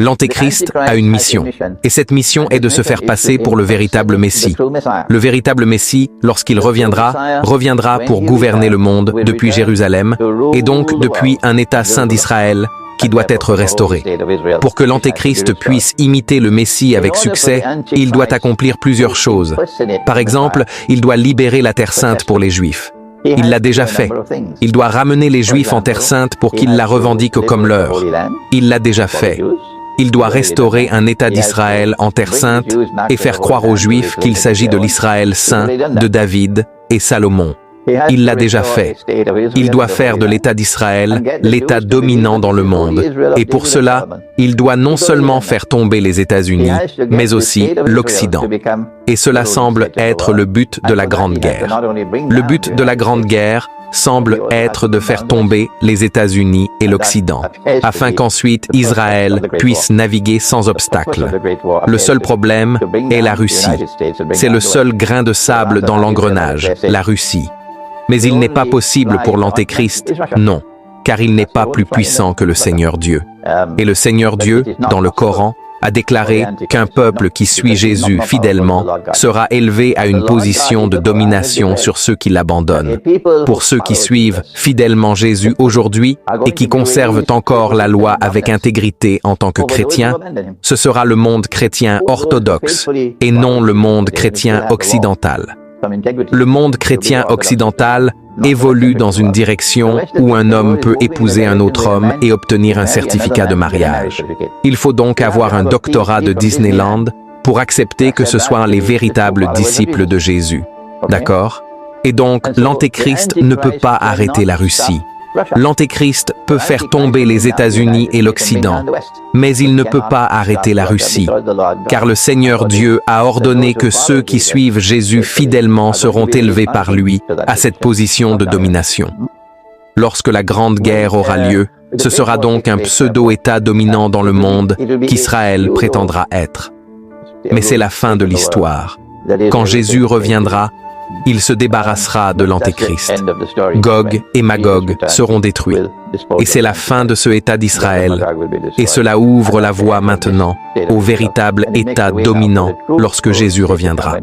L'Antéchrist a une mission, et cette mission est de se faire passer pour le véritable Messie. Le véritable Messie, lorsqu'il reviendra pour gouverner le monde depuis Jérusalem, et donc depuis un État saint d'Israël qui doit être restauré. Pour que l'Antéchrist puisse imiter le Messie avec succès, il doit accomplir plusieurs choses. Par exemple, il doit libérer la Terre Sainte pour les Juifs. Il l'a déjà fait. Il doit ramener les Juifs en Terre Sainte pour qu'ils la revendiquent comme leur. Il l'a déjà fait. Il doit restaurer un État d'Israël en Terre Sainte et faire croire aux Juifs qu'il s'agit de l'Israël saint, de David et Salomon. Il l'a déjà fait. Il doit faire de l'État d'Israël l'État dominant dans le monde. Et pour cela, il doit non seulement faire tomber les États-Unis, mais aussi l'Occident. Et cela semble être le but de la Grande Guerre. Le but de la Grande Guerre semble être de faire tomber les États-Unis et l'Occident, afin qu'ensuite Israël puisse naviguer sans obstacle. Le seul problème est la Russie. C'est le seul grain de sable dans l'engrenage, la Russie. Mais il n'est pas possible pour l'Antéchrist, non, car il n'est pas plus puissant que le Seigneur Dieu. Et le Seigneur Dieu, dans le Coran, a déclaré qu'un peuple qui suit Jésus fidèlement sera élevé à une position de domination sur ceux qui l'abandonnent. Pour ceux qui suivent fidèlement Jésus aujourd'hui et qui conservent encore la loi avec intégrité en tant que chrétiens, ce sera le monde chrétien orthodoxe et non le monde chrétien occidental. Le monde chrétien occidental évolue dans une direction où un homme peut épouser un autre homme et obtenir un certificat de mariage. Il faut donc avoir un doctorat de Disneyland pour accepter que ce soient les véritables disciples de Jésus. D'accord? Et donc, l'Antéchrist ne peut pas arrêter la Russie. L'Antéchrist peut faire tomber les États-Unis et l'Occident, mais il ne peut pas arrêter la Russie, car le Seigneur Dieu a ordonné que ceux qui suivent Jésus fidèlement seront élevés par lui à cette position de domination. Lorsque la Grande Guerre aura lieu, ce sera donc un pseudo-État dominant dans le monde qu'Israël prétendra être. Mais c'est la fin de l'histoire. Quand Jésus reviendra, il se débarrassera de l'Antéchrist. Gog et Magog seront détruits. Et c'est la fin de ce État d'Israël. Et cela ouvre la voie maintenant au véritable État dominant lorsque Jésus reviendra.